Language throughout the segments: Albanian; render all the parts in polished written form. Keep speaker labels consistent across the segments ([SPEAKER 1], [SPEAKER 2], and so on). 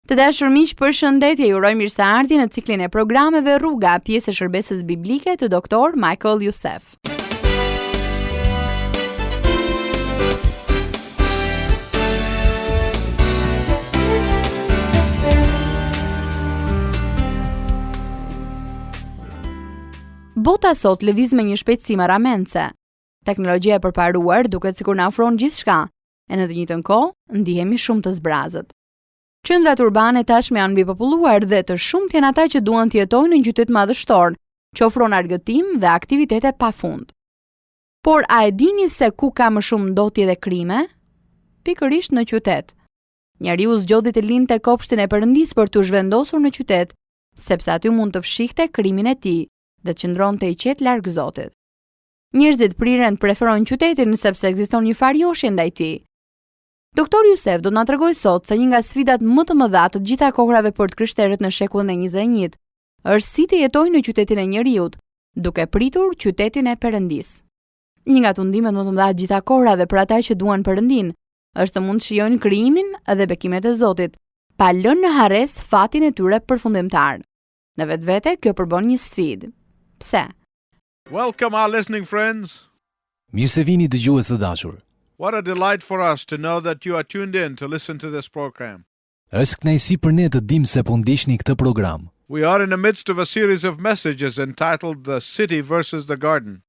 [SPEAKER 1] Të dashur miq, përshëndetje, ju uroj mirëseardhje në ciklin e programeve Rruga, pjesë e shërbesës biblike të Dr. Michael Youssef. Bota sot lëviz me një shpejtësi marramendse. Teknologjia e përparuar duket sikur na ofron gjithçka, e në të njëjtën kohë ndihemi shumë të zbrazët. Qendrat urbane tashmë janë mbipopulluar dhe të shumtë janë ata që duan të jetojnë në një qytet madhështor, që ofron argëtim dhe aktivitete pafund. Por a e dini se ku ka më shumë ndotje dhe krime? Pikërisht në qytet. Njeriu zgjodhi të lindte kopshtin e Perëndisë për t'u zhvendosur në qytet, sepse aty mund të fshihte krimin e tij dhe të qëndronte i qetë larg Zotit. Njerëzit priren të preferojnë qytetin sepse ekziston një farjoshje ndaj tij. Dr. Youssef do të na tregoj sot se një nga sfidat më të mëdha të gjitha kohërave për të krishterët në shekullin e 21 është si të jetojnë në qytetin e njeriut, duke pritur qytetin e Perëndisë. Një nga tundimet më të mëdha të gjitha kohërave për ata që duan Perëndin është të mund të shijojnë krijimin dhe bekimet e Zotit, pa lënë në harres fatin e tyre përfundimtar. Në vetvete kjo përbën një sfidë. Pse?
[SPEAKER 2] Welcome our listening friends.
[SPEAKER 3] Mirë se vini dëgjues të dashur.
[SPEAKER 2] What a delight for us to know that you are tuned in to listen to this program.
[SPEAKER 3] Është kënaqësi për ne të dimë se po ndiqni këtë program.
[SPEAKER 2] We are in the midst of a series of messages entitled The City versus the Garden.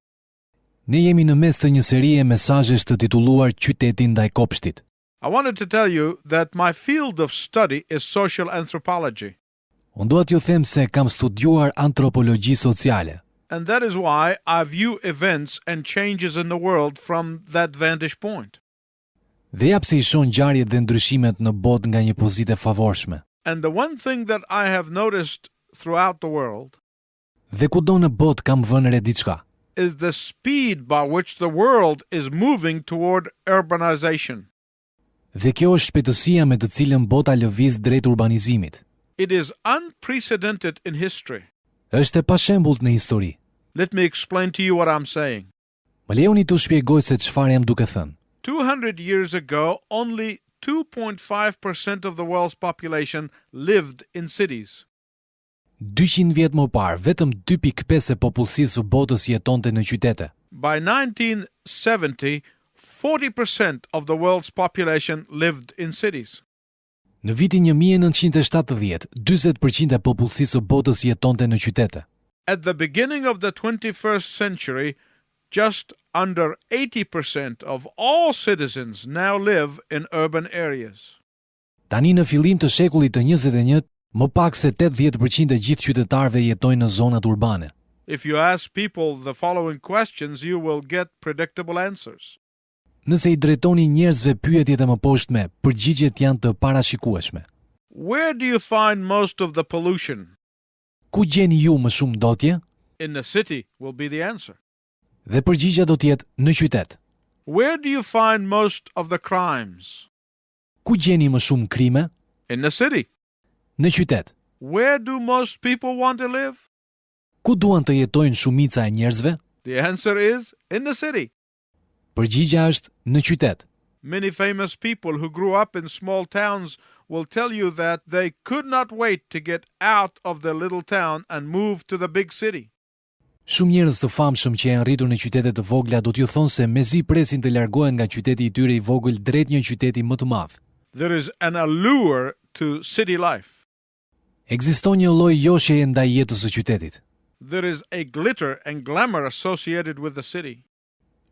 [SPEAKER 3] Ne jemi në mes të një serie mesazhesh të titulluar Qyteti ndaj kopshtit.
[SPEAKER 2] I wanted to tell you that my field of study is social anthropology.
[SPEAKER 3] Unë dua t'ju them se kam studiuar antropologji sociale.
[SPEAKER 2] And that is why I view events and changes in the world from that vantage point.
[SPEAKER 3] Dhe jap se i shoh ngjarjet dhe ndryshimet në botë nga një pozitë e favorshme.
[SPEAKER 2] And the one thing that I have noticed throughout the world
[SPEAKER 3] Dhe kudo në botë kam vënë re diçka.
[SPEAKER 2] is the speed by which the world is moving toward urbanization.
[SPEAKER 3] Dhe kjo është shpejtësia me të cilën bota lëviz drejt urbanizimit.
[SPEAKER 2] It is unprecedented in history.
[SPEAKER 3] Është e pashembullt në histori.
[SPEAKER 2] Let me explain to you what I'm saying.
[SPEAKER 3] Më lejoni t'u shpjegoj se çfarë jam duke thënë.
[SPEAKER 2] 200 years ago, only 2.5% of the world's population lived in cities.
[SPEAKER 3] 200 vjet më parë, vetëm 2.5% e popullsisë së botës jetonte në qytete.
[SPEAKER 2] By 1970, 40% of the world's population lived in cities.
[SPEAKER 3] Në vitin 1970, 40% e popullsisë së botës jetonte në qytete.
[SPEAKER 2] At the beginning of the 21st century, just under 80% of all citizens now live in urban areas.
[SPEAKER 3] Tani në fillim të shekullit të 21, më pak se 80% e gjithë qytetarëve jetojnë në zonat urbane.
[SPEAKER 2] If you ask people the following questions, you will get predictable answers.
[SPEAKER 3] Nëse i drejtoni njerëzve pyetjet e mëposhtme, përgjigjet janë të parashikueshme.
[SPEAKER 2] Where do you find most of the pollution?
[SPEAKER 3] Ku gjeni ju më shumë ndotje?
[SPEAKER 2] In the city will be the answer.
[SPEAKER 3] Dhe përgjigja do të jetë në qytet.
[SPEAKER 2] Where do you find most of the crimes?
[SPEAKER 3] Ku gjeni më shumë krime?
[SPEAKER 2] In the city.
[SPEAKER 3] Në qytet.
[SPEAKER 2] Where do most people want to live?
[SPEAKER 3] Ku duan të jetojnë shumica e njerëzve?
[SPEAKER 2] The answer is in the city.
[SPEAKER 3] Përgjigja është në qytet.
[SPEAKER 2] Many famous people who grew up in small towns will tell you that they could not wait to get out of their little town and move to the big city.
[SPEAKER 3] Shumë njerëz të famshëm që janë rritur në qytete të vogla do t'ju thonë se mezi presin të largohen nga qyteti i tyre i vogël drejt një qyteti më të madh.
[SPEAKER 2] There is an allure to city life.
[SPEAKER 3] Ekziston një lloj joshjeje ndaj jetës së qytetit.
[SPEAKER 2] There is a glitter and glamour associated with the city.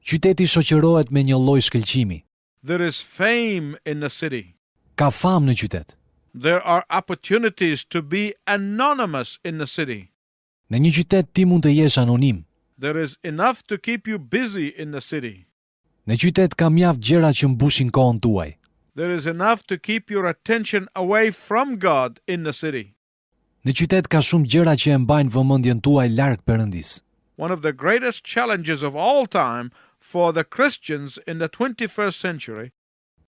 [SPEAKER 3] Qyteti shoqërohet me një lloj shkëlqimi.
[SPEAKER 2] There is fame in the city.
[SPEAKER 3] Ka famë në qytet.
[SPEAKER 2] There are opportunities to be anonymous in the city.
[SPEAKER 3] Në një qytet ti mund të jesh anonim.
[SPEAKER 2] There is enough to keep you busy in the city.
[SPEAKER 3] Në qytet ka mjaft gjëra që mbushin kohën tuaj.
[SPEAKER 2] There is enough to keep your attention away from God in the city.
[SPEAKER 3] Në qytet ka shumë gjëra që e mbajnë vëmendjen tuaj larg Perëndis.
[SPEAKER 2] One of the greatest challenges of all time for the Christians in the 21st century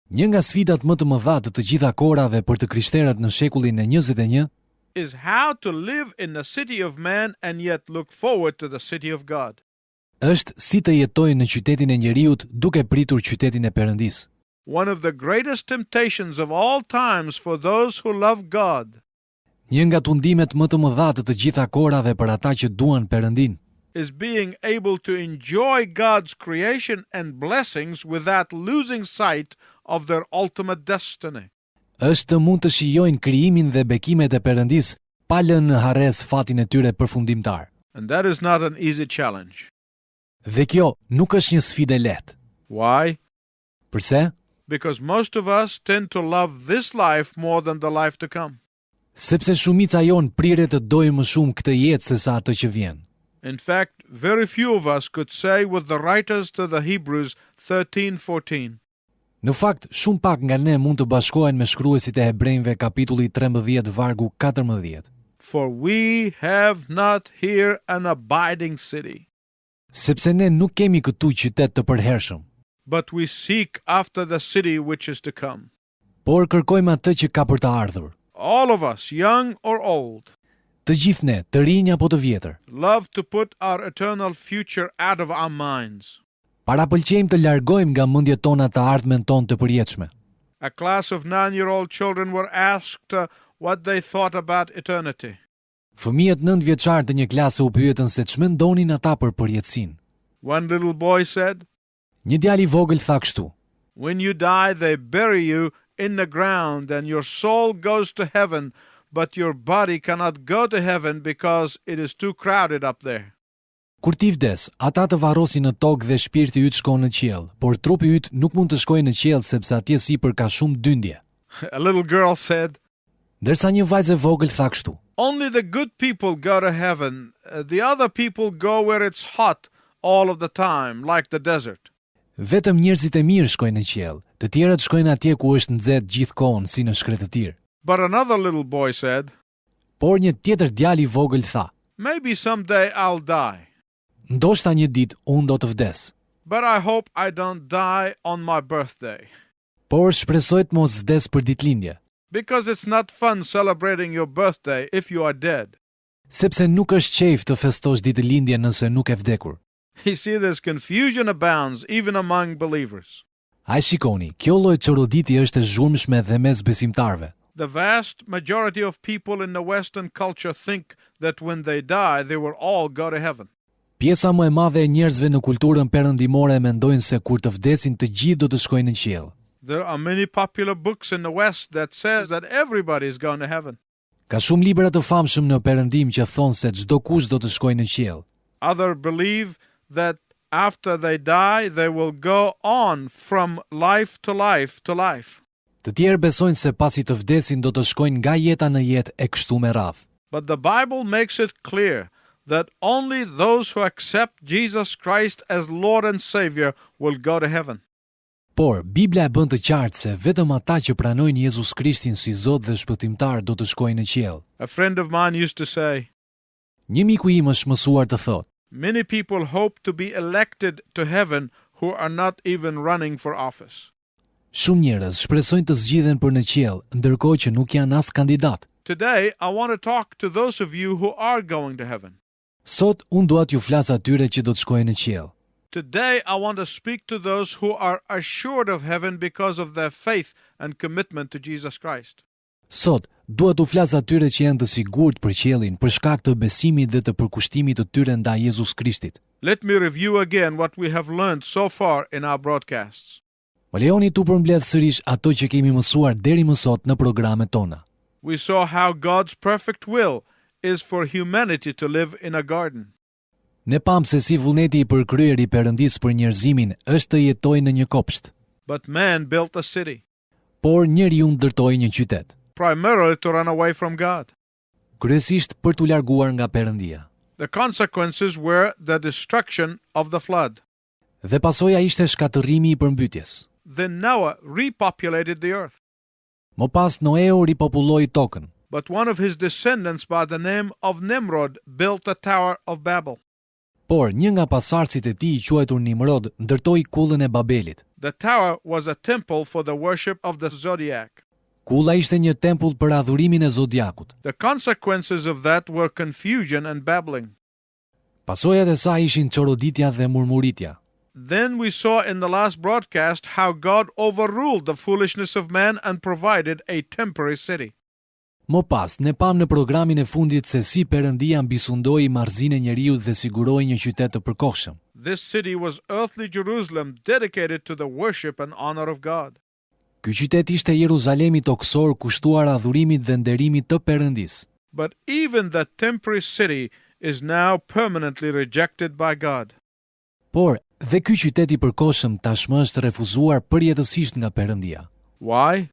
[SPEAKER 3] Një nga sfidat më të mëdha të gjitha kohërave për të krishterët në shekullin e 21
[SPEAKER 2] is how to live in the city of man and yet look forward to the city of God.
[SPEAKER 3] Është si të jetojë në qytetin e njeriut duke pritur qytetin e Perëndis.
[SPEAKER 2] one of the greatest temptations of all times for those who love God
[SPEAKER 3] Një nga tundimet më të mëdha të gjitha kohërave për ata që duan Perëndin
[SPEAKER 2] is being able to enjoy God's creation and blessings without losing sight of their ultimate destiny.
[SPEAKER 3] është të mund të shijojnë krijimin dhe bekimet e Perëndis pa lënë në harres fatin e tyre përfundimtar.
[SPEAKER 2] And that is not an easy challenge.
[SPEAKER 3] Dhe kjo nuk është një sfidë e lehtë.
[SPEAKER 2] Why?
[SPEAKER 3] Përse?
[SPEAKER 2] Because most of us tend to love this life more than the life to come.
[SPEAKER 3] Sepse shumica jon priret të dojë më shumë këtë jetë se sa atë që vjen.
[SPEAKER 2] In fact, very few of us could say with the writers to the Hebrews 13:14,
[SPEAKER 3] Në fakt, shumë pak nga ne mund të bashkohen me shkruesit e Hebrejve kapitulli 13 vargu 14.
[SPEAKER 2] for we have not here an abiding city,
[SPEAKER 3] Sepse ne nuk kemi këtu qytet të përhershëm,
[SPEAKER 2] but we seek after the city which is to come.
[SPEAKER 3] por kërkojmë atë që ka për të ardhur.
[SPEAKER 2] All of us, young or old,
[SPEAKER 3] Të gjithë ne, të rinj apo të vjetër,
[SPEAKER 2] love to put our eternal future out of our minds.
[SPEAKER 3] parapëlqejmë të largojmë nga mendjet tona të ardhmen tonë të përjetshme.
[SPEAKER 2] A class of 9-year-old children were asked what they thought about eternity.
[SPEAKER 3] Fëmijët 9 vjeçar të një klase u pyetën se ç'mendonin ata për përjetësinë.
[SPEAKER 2] One little boy said,
[SPEAKER 3] Një djalë i vogël tha kështu:
[SPEAKER 2] when you die, they bury you in the ground and your soul goes to heaven, but your body cannot go to heaven because it is too crowded up there.
[SPEAKER 3] Kur ti vdes, ata të varrosin në tokë dhe shpirti yt shkon në qiell, por trupi yt nuk mund të shkojë në qiell sepse atje sipër ka shumë dyndje.
[SPEAKER 2] A little girl said,
[SPEAKER 3] Ndërsa një vajzë e vogël tha kështu:
[SPEAKER 2] only the good people go to heaven. The other people go where it's hot all of the time, like the desert.
[SPEAKER 3] Vetëm njerëzit e mirë shkojnë në qiell, të tjerët shkojnë atje ku është nxehtë gjithkohon si në shkretëtir.
[SPEAKER 2] But another little boy said,
[SPEAKER 3] Por një tjetër djalë i vogël tha:
[SPEAKER 2] maybe someday I'll die,
[SPEAKER 3] Ndoshta një ditë unë do të vdes,
[SPEAKER 2] but I hope I don't die on my birthday,
[SPEAKER 3] por shpresoj të mos vdes për ditëlindje,
[SPEAKER 2] because it's not fun celebrating your birthday if you are dead.
[SPEAKER 3] sepse nuk është qejf të festosh ditëlindje nëse nuk e vdekur.
[SPEAKER 2] You see, there's confusion abounds even among believers.
[SPEAKER 3] Ai shikoni, kjo lloj çoroditje është e zhurmshme dhe mes besimtarve.
[SPEAKER 2] The vast majority of people in the Western culture think that when they die, they will all go to heaven.
[SPEAKER 3] Pjesa më e madhe e njerëzve në kulturën perëndimore mendojnë se kur të vdesin të gjithë do të shkojnë në qiell.
[SPEAKER 2] There are many popular books in the West that says that everybody is going to heaven.
[SPEAKER 3] Ka shumë libra të famshëm në perëndim që thonë se çdo kush do të shkojë në qiell.
[SPEAKER 2] Others believe that after they die, they will go on from life to life to life.
[SPEAKER 3] Të tjerë besojnë se pasi të vdesin do të shkojnë nga jeta në jetë e kështu me radhë.
[SPEAKER 2] But the Bible makes it clear that only those who accept Jesus Christ as Lord and Savior will go to heaven.
[SPEAKER 3] Por Bibla e bën të qartë se vetëm ata që pranojnë Jezus Krishtin si Zot dhe Shpëtimtar do të shkojnë në qiell.
[SPEAKER 2] A friend of mine used to say,
[SPEAKER 3] Një miku im është mësuar të thotë:
[SPEAKER 2] many people hope to be elected to heaven who are not even running for office.
[SPEAKER 3] Shumë njerëz shpresojnë të zgjidhen për në qiell, ndërkohë që nuk janë as kandidat.
[SPEAKER 2] Today, I want to talk to those of you who are going to heaven.
[SPEAKER 3] Sot unë dua t'ju flas atyre që do të shkojnë në qiell.
[SPEAKER 2] Today, I want to speak to those who are assured of heaven because of their faith and commitment to Jesus Christ.
[SPEAKER 3] Sot dua t'u flas atyre që janë të sigurt për qiellin për shkak të besimit dhe të përkushtimit të tyre ndaj Jezus Krishtit.
[SPEAKER 2] Let me review again what we have learned so far in our broadcasts.
[SPEAKER 3] Më lejoni t'u përmbledh sërish ato që kemi mësuar deri më sot në programet tona.
[SPEAKER 2] We saw how God's perfect will is for humanity to live in a garden.
[SPEAKER 3] Ne pam se si vullneti i përkryer i Perëndis për njerëzimin është të jetojë në një kopsht,
[SPEAKER 2] But man built a city,
[SPEAKER 3] por njeriu ndërtoi një qytet,
[SPEAKER 2] primarily to run away from God.
[SPEAKER 3] kryesisht për t'u larguar nga Perëndia.
[SPEAKER 2] The consequences were the destruction of the flood.
[SPEAKER 3] Dhe pasoja ishte shkatërrimi i përmbytjes.
[SPEAKER 2] Then Noah repopulated the earth.
[SPEAKER 3] Më pas Noeu ripopulloi tokën,
[SPEAKER 2] But one of his descendants by the name of Nimrod built the Tower of Babel.
[SPEAKER 3] por një nga pasardhësit e tij i quajtur Nimrod ndërtoi kullën e Babelit.
[SPEAKER 2] The tower was a temple for the worship of the zodiac.
[SPEAKER 3] Kulla ishte një tempull për adhurimin e zodiakut.
[SPEAKER 2] The consequences of that were confusion and babbling.
[SPEAKER 3] Pasojat e saj ishin çoroditja dhe murmuritja.
[SPEAKER 2] Then we saw in the last broadcast how God overruled the foolishness of man and provided a temporary city.
[SPEAKER 3] Më pas, ne pam në programin e fundit se si Perëndia mbisundoi marrëzinë e njeriu dhe siguroi një qytet të përkohshëm.
[SPEAKER 2] This city was earthly Jerusalem dedicated to the worship and honor of God.
[SPEAKER 3] Ky qytet ishte Jeruzalemi toksor kushtuar adhurimit dhe nderimit të Perëndisë.
[SPEAKER 2] But even that temporary city is now permanently rejected by God.
[SPEAKER 3] Por, dhe ky qytet i përkohshëm tashmë është refuzuar përjetësisht nga Perëndia.
[SPEAKER 2] Why?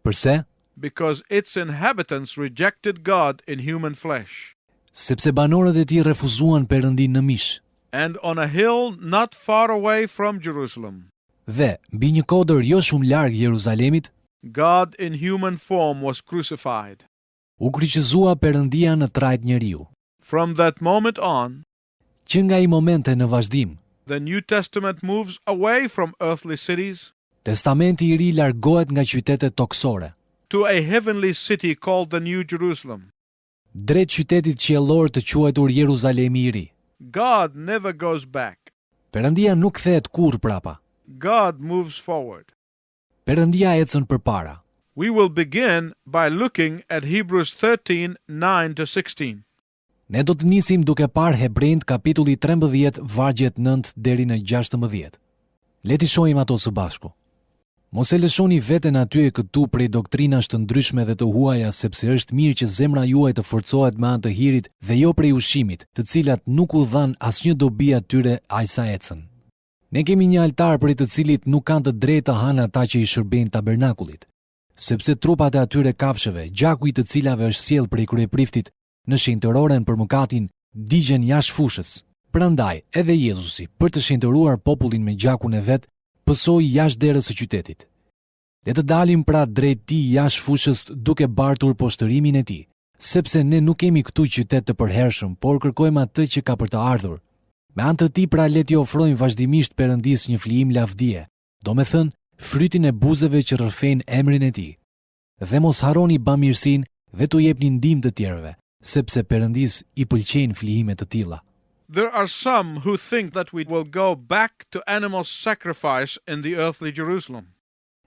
[SPEAKER 3] Përse?
[SPEAKER 2] Because its inhabitants rejected God in human flesh.
[SPEAKER 3] Sepse banorët e tij refuzuan Perëndinë në mish.
[SPEAKER 2] And on a hill not far away from Jerusalem,
[SPEAKER 3] Dhe, mbi një kodër jo shumë larg Jeruzalemit,
[SPEAKER 2] God in human form was crucified.
[SPEAKER 3] u kryqëzua Perëndia në trajt njeriu.
[SPEAKER 2] From that moment on,
[SPEAKER 3] Që nga ai momente në vazhdim,
[SPEAKER 2] the New Testament moves away from earthly cities
[SPEAKER 3] Testamenti i ri largohet nga qytetet toksore,
[SPEAKER 2] to a heavenly city called the New Jerusalem.
[SPEAKER 3] drejt qytetit qiellor të quajtur Jeruzalemi i ri.
[SPEAKER 2] God never goes back.
[SPEAKER 3] Perëndia nuk kthehet kurrë prapa.
[SPEAKER 2] God moves forward.
[SPEAKER 3] Perëndia ecën përpara.
[SPEAKER 2] We will begin by looking at Hebrews 13:9-16.
[SPEAKER 3] Ne do të nisim duke parë Hebrejt kapitulli 13 vargjet 9 deri në 16. Le t'i shohim ato së bashku. Mos e lëshoni veten aty e këtu prej doktrinash të ndryshme dhe të huaja, sepse është mirë që zemra juaj të forcohet me anë të hirit dhe jo prej ushqimit, të cilat nuk u dhan asnjë dobi atyre ajsa ecën. Ne kemi një altar për të cilit nuk kanë të drejtë të hanë ata që i shërbejnë tabernakulit, sepse trupat e atyre kafshëve, gjaku i të cilave është sjell prej kryepriftit në shenjtëroren për mëkatin, digjen jashtë fushës. Prandaj, edhe Jezusi, për të shenjtëruar popullin me gjakun e vet, pësoi jashtë derës së qytetit. Le të dalim pra drejt tij jashtë fushës duke bartur poshtërimin e tij, sepse ne nuk kemi këtu qytet të përhershëm, por kërkojmë atë që ka për të ardhur. Me anë të tij pra le t'i ofrojmë vazhdimisht Perëndisë një flijim lavdie, domethënë frytin e buzëve që rrëfejnë emrin e tij. Dhe mos harroni bamirësinë dhe t'u jepni ndihmë të tjerëve, sepse Perëndisë i pëlqejnë flijime të tilla.
[SPEAKER 2] There are some who think that we will go back to animal sacrifice in the earthly Jerusalem.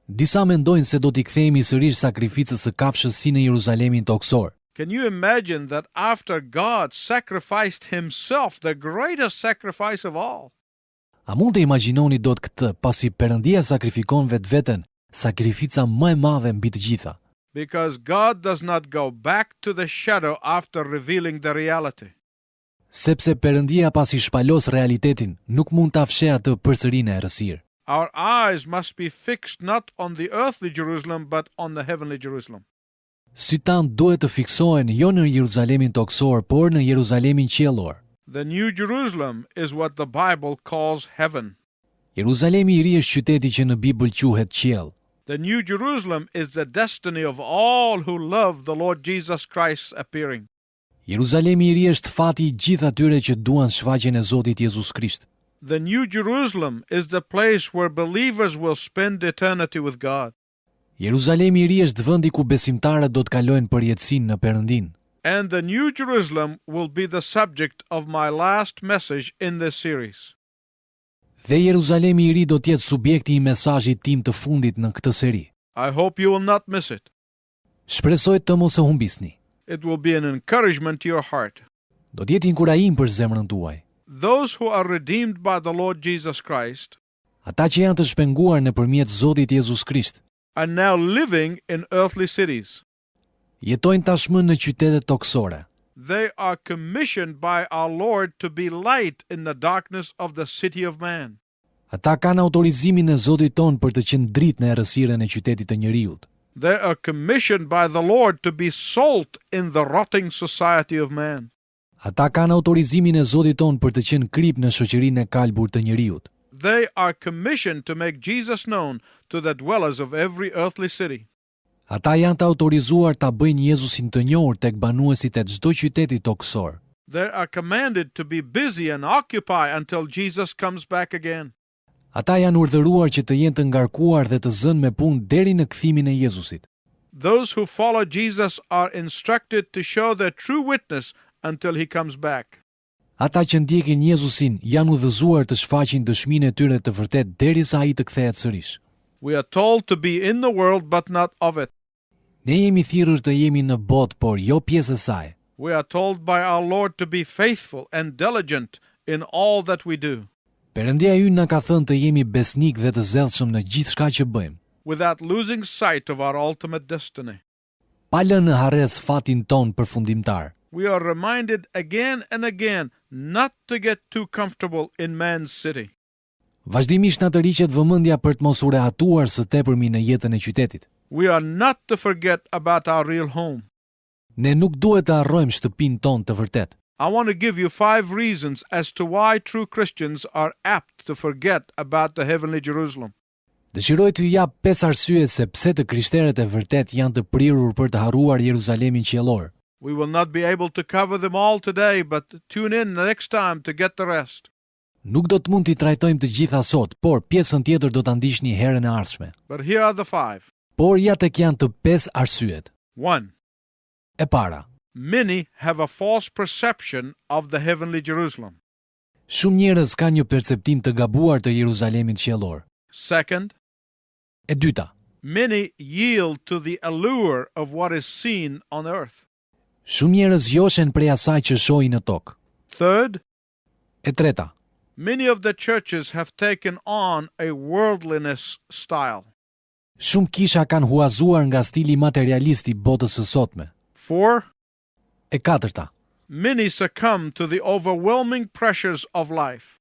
[SPEAKER 3] Disa mendojnë se do t'i kthehemi sërish sakrificës së kafshës si në Jeruzalemin toksor.
[SPEAKER 2] Can you imagine that after God sacrificed himself, the greatest sacrifice of all?
[SPEAKER 3] A mund të imagjinoni dot këtë, pasi Perëndia sakrifikon vetveten, sakrifica më e madhe mbi të gjitha?
[SPEAKER 2] Because God does not go back to the shadow after revealing the reality.
[SPEAKER 3] Sepse Perëndia pasi shpalos realitetin, nuk mund ta fshehë atë përsëri në errësirë.
[SPEAKER 2] Our eyes must be fixed not on the earthly Jerusalem, but on the heavenly Jerusalem.
[SPEAKER 3] Sytë tanë duhet të fiksohen jo në Jeruzalemin toksor, por në Jeruzalemin qiellor.
[SPEAKER 2] The New Jerusalem is what the Bible calls heaven.
[SPEAKER 3] Jeruzalemi i ri është qyteti që në Bibël quhet qiell.
[SPEAKER 2] The New Jerusalem is the destiny of all who love the Lord Jesus Christ's appearing.
[SPEAKER 3] Jeruzalemi i ri është fati i gjithë atyre që duan shfaqjen e Zotit Jezus Krisht.
[SPEAKER 2] The New Jerusalem is the place where believers will spend eternity with God.
[SPEAKER 3] Jeruzalemi i ri është vendi ku besimtarët do të kalojnë përjetësinë në Perëndinë.
[SPEAKER 2] And the New Jerusalem will be the subject of my last message in this series.
[SPEAKER 3] Dhe Jeruzalemi i ri do të jetë subjekti i mesazhit tim të fundit në këtë seri.
[SPEAKER 2] I hope you will not miss it.
[SPEAKER 3] Shpresoj të mos e humbisni.
[SPEAKER 2] It will be an encouragement to your heart.
[SPEAKER 3] Do të jetë inkurajim për zemrën tuaj.
[SPEAKER 2] Those who are redeemed by the Lord Jesus Christ
[SPEAKER 3] Ata që janë të shpenguar nëpërmjet Zotit Jezus Krisht,
[SPEAKER 2] are now living in earthly cities.
[SPEAKER 3] jetojnë tashmë në qytetet toksore.
[SPEAKER 2] They are commissioned by our Lord to be light in the darkness of the city of man.
[SPEAKER 3] Ata kanë autorizimin e Zotit ton për të qenë dritë në errësirën e qytetit të njeriut.
[SPEAKER 2] They are commissioned by the Lord to be salt in the rotting society of man.
[SPEAKER 3] Ata kanë autorizimin e Zotit ton për të qenë krip në shoqërinë e kalbur të njeriut.
[SPEAKER 2] They are commissioned to make Jesus known to the dwellers of every earthly city.
[SPEAKER 3] Ata janë të autorizuar ta bëjnë Jezusin të njohur tek banuesit e çdo qyteti toksor.
[SPEAKER 2] They are commanded to be busy and occupy until Jesus comes back again.
[SPEAKER 3] Ata janë urdhëruar që të jenë të ngarkuar dhe të zënë me punë deri në kthimin e Jezusit.
[SPEAKER 2] Those who follow Jesus are instructed to show their true witness until he comes back.
[SPEAKER 3] Ata që ndjekin Jezusin janë udhëzuar të shfaqin dëshminë e tyre të vërtet derisa ai të kthehet sërish.
[SPEAKER 2] We are told to be in the world but not of it.
[SPEAKER 3] Ne jemi thirrur të jemi në botë, por jo pjesë e saj.
[SPEAKER 2] We are told by our Lord to be faithful and diligent in all that we do,
[SPEAKER 3] Perëndia ynë na ka thënë të jemi besnik dhe të zellshëm në gjithçka që bëjmë,
[SPEAKER 2] without losing sight of our ultimate destiny.
[SPEAKER 3] pa lënë në harres fatin ton përfundimtar.
[SPEAKER 2] We are reminded again and again not to get too comfortable in man's city.
[SPEAKER 3] Vazhdimisht na tërhiqet vëmendja për të mos u rehatuar së tepërmi në jetën e qytetit.
[SPEAKER 2] We are not to forget about our real home.
[SPEAKER 3] Ne nuk duhet të harrojmë shtëpinë tonë të vërtet.
[SPEAKER 2] I want to give you 5 reasons as to why true Christians are apt to forget about the heavenly Jerusalem.
[SPEAKER 3] Dëshiroj t'ju jap 5 arsye se pse të krishterët e vërtet janë të prirur për të harruar Jeruzalemin qiellor.
[SPEAKER 2] We will not be able to cover them all today, but tune in next time to get the rest.
[SPEAKER 3] Nuk do të mund t'i trajtojmë të gjitha sot, por pjesën tjetër do ta ndiqni herën e ardhshme.
[SPEAKER 2] But here are the 5.
[SPEAKER 3] Por ja tek janë të 5 arsyet.
[SPEAKER 2] 1.
[SPEAKER 3] E para,
[SPEAKER 2] Many have a false perception of the heavenly Jerusalem.
[SPEAKER 3] shumë njerëz kanë një perceptim të gabuar të Jeruzalemit qiellor.
[SPEAKER 2] 2.
[SPEAKER 3] E dyta,
[SPEAKER 2] Many yield to the allure of what is seen on earth.
[SPEAKER 3] shumë njerëz joshen prej asaj që shohin në tokë.
[SPEAKER 2] 3.
[SPEAKER 3] E treta,
[SPEAKER 2] Many of the churches have taken on a worldliness style.
[SPEAKER 3] shumë kisha kanë huazuar nga stili materialist i botës së sotme.
[SPEAKER 2] 4.
[SPEAKER 3] E katërta,
[SPEAKER 2] Many succumb to the overwhelming pressures of life.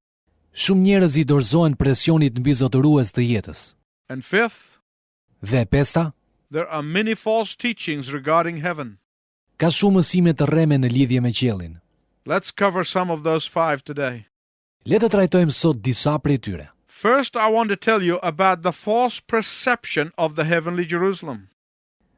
[SPEAKER 3] shumë njerëz i dorëzohen presionit mbizotërues të jetës.
[SPEAKER 2] And 5.
[SPEAKER 3] Dhe e pesta,
[SPEAKER 2] There are many false teachings regarding heaven.
[SPEAKER 3] ka shumë mësime të rreme në lidhje me qiellin.
[SPEAKER 2] Let's cover some of those 5 today.
[SPEAKER 3] Le të trajtojmë sot disa prej tyre.
[SPEAKER 2] First, I want to tell you about the false perception of the heavenly Jerusalem.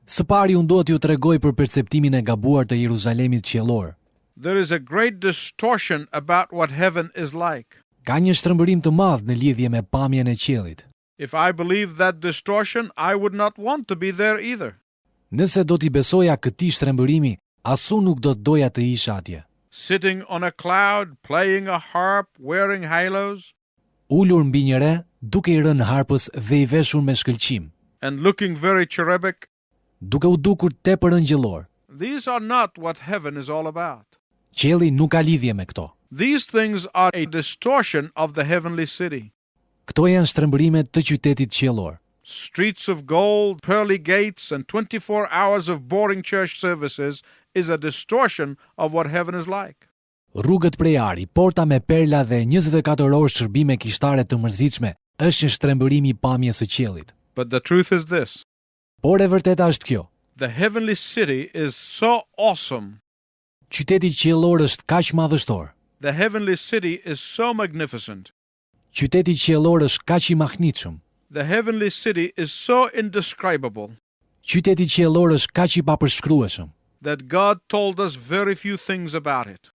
[SPEAKER 3] Së pari unë do t'ju tregoj për perceptimin e gabuar të Jeruzalemit qiellor.
[SPEAKER 2] There is a great distortion about what heaven is like.
[SPEAKER 3] Ka një shtrëmbërim të madh në lidhje me pamjen e qiellit.
[SPEAKER 2] If I believed that distortion, I would not want to be there either.
[SPEAKER 3] Nëse do t'i besoja këtij shtrëmbërimi, as unë nuk do të doja të isha atje.
[SPEAKER 2] Sitting on a cloud, playing a harp, wearing halos,
[SPEAKER 3] Ulur mbi një re, duke i rënë harpës dhe i veshur me shkëlqim,
[SPEAKER 2] and looking very cherubic.
[SPEAKER 3] duke u dukur tepër angjëllor.
[SPEAKER 2] These are not what heaven is all about.
[SPEAKER 3] Qielli nuk ka lidhje me këto.
[SPEAKER 2] These things are a distortion of the heavenly city.
[SPEAKER 3] Këto janë shtrëmbërimet të qytetit qiellor.
[SPEAKER 2] Streets of gold, pearly gates, and 24 hours of boring church services is a distortion of what heaven is like.
[SPEAKER 3] Rrugët prej ari, porta me perla dhe 24 orë shërbime kishtare të mërzitshme është një shtrëmbërim i pamjes së qiellit.
[SPEAKER 2] But the truth is this:
[SPEAKER 3] Por e vërteta është kjo.
[SPEAKER 2] the heavenly city is so awesome.
[SPEAKER 3] Qyteti qiellor është kaq madhështor.
[SPEAKER 2] The heavenly city is so magnificent.
[SPEAKER 3] Qyteti qiellor është kaq i mahnitshëm.
[SPEAKER 2] The heavenly city is so indescribable
[SPEAKER 3] Qyteti qiellor është kaq i papërshkrueshëm,
[SPEAKER 2] that God told us very few things about it.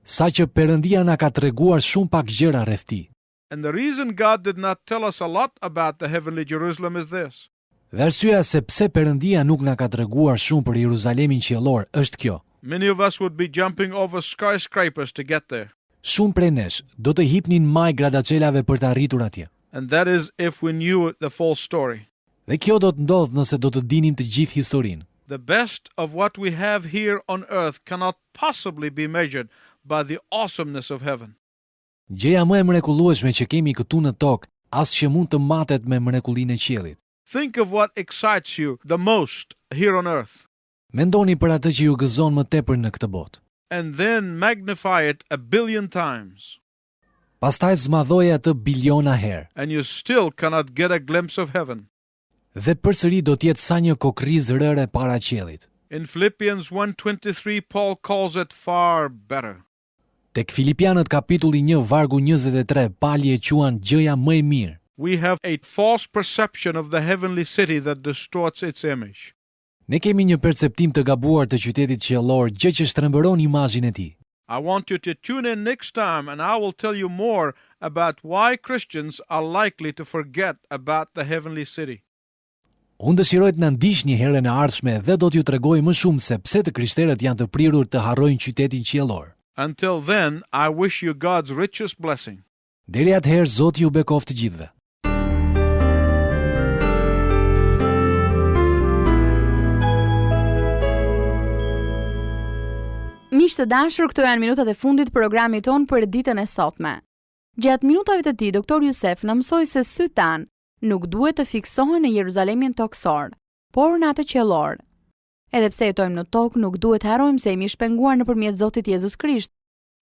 [SPEAKER 3] saqë Perëndia na ka treguar shumë pak gjëra rreth tij.
[SPEAKER 2] And the reason God did not tell us a lot about the heavenly Jerusalem is this:
[SPEAKER 3] Dhe arsyeja se pse Perëndia nuk na ka treguar shumë për Jeruzalemin qiellor është kjo.
[SPEAKER 2] many of us would be jumping over skyscrapers to get there.
[SPEAKER 3] Shumë prej nesh do të hipnin maj gradacelave për të arritur atje.
[SPEAKER 2] And that is if we knew the full story.
[SPEAKER 3] Dhe kjo do të ndodh nëse do të dinim të gjithë historinë.
[SPEAKER 2] The best of what we have here on earth cannot possibly be measured by the awesomeness of heaven.
[SPEAKER 3] Gjëja më e mrekullueshme që kemi këtu në tokë, as që mund të matet me mrekullinë e qiellit.
[SPEAKER 2] Think of what excites you the most here on earth,
[SPEAKER 3] Mendoni për atë që ju gëzon më tepër në këtë botë.
[SPEAKER 2] and then magnify it 1,000,000,000 times,
[SPEAKER 3] Pastaj zmadhoje atë biliona herë.
[SPEAKER 2] and you still cannot get a glimpse of heaven.
[SPEAKER 3] Dhe përsëri do të jetë sa një kokriz rëre para qiellit.
[SPEAKER 2] In Philippians 1:23, Paul calls it far better.
[SPEAKER 3] Tek Filipianët kapitulli 1 vargu 23 Pali e quan gjëja më e mirë.
[SPEAKER 2] We have a false perception of the heavenly city that distorts its image.
[SPEAKER 3] Ne kemi një perceptim të gabuar të qytetit qiellor, gjë që shtrembëron imazhin e tij.
[SPEAKER 2] I want you to tune in next time and I will tell you more about why Christians are likely to forget about the heavenly city.
[SPEAKER 3] Unë dëshiroj të na ndiqni herën e ardhshme dhe do t'ju tregoj më shumë se pse të krishterët janë të prirur të harrojnë qytetin qiellor.
[SPEAKER 2] Until then, I wish you God's richest blessing.
[SPEAKER 3] Deri atëherë Zoti ju bekoftë të gjithëve.
[SPEAKER 1] Miq të dashur, këto janë minutat e fundit të programit ton për ditën e sotme. Gjatë minutave të tij, doktor Jusef na mësoi se sytë tan nuk duhet të fiksohen në Jeruzalemin toksor, por në atë qiellor. Edhe pse jetojmë në tokë, nuk duhet harrojmë se jemi shpenguar nëpërmjet Zotit Jezus Krisht,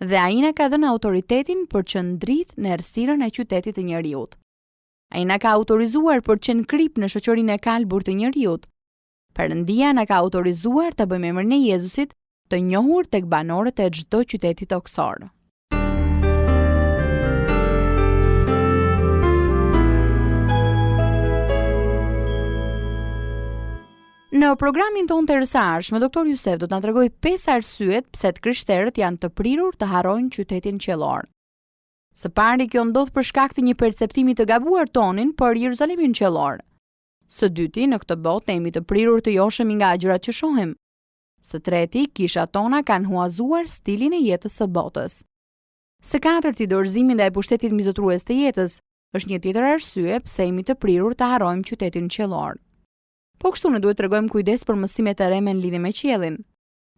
[SPEAKER 1] dhe ai na ka dhënë autoritetin për që ndrit në errësirën e qytetit të njerëzit. Ai na ka autorizuar për që në krip në shoqërinë e kalbur të njerëzit. Perëndia na ka autorizuar të bëjmë emrin e Jezusit të njohur tek banorët e çdo qyteti toksor. Në programin tonë të rësarshme, doktor Jusef do të na tregoj 5 arsyet pse të krishterët janë të prirur të harrojnë qytetin qiellor. Së pari, kjo ndodh për shkak të një perceptimi të gabuar tonin për Jeruzalemin qiellor. Së dyti, në këtë botë ne jemi të prirur të joshemi nga gjërat që shohim. Së treti, kishat tona kanë huazuar stilin e jetës së botës. Së katërti, dorëzimi ndaj pushtetit mizotrues të jetës është një tjetër arsye pse jemi të prirur të harrojmë qytetin qiellor. Po kështu ne duhet të tregojmë kujdes për mësimet e reme në lidhje me qiellin.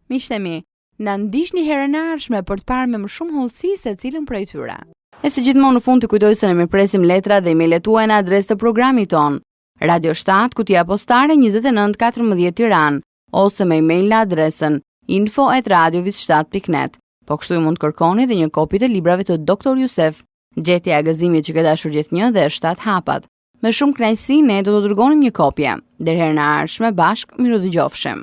[SPEAKER 1] Miqtë mi, na ndiqni herën e ardhshme për të parë me më shumë hollësi se cilën prej tyre. E si gjithmonë në fund të kujtoj se ne mirpresim letra dhe emailet tuaja në adresë të programit ton: Radio 7, Kutia Postare 2914 Tiranë, ose me email në adresën info@radiovis7.net. Po kështu ju mund të kërkoni dhe një kopje të librave të Dr. Jusef, Gjetja e gëzimit që ke dashur gjithnjë dhe 7 hapat. Me shumë kënaqësi ne do të dërgonim një kopje. Deri herën e ardhshme bashkë, miru dëgjofshim.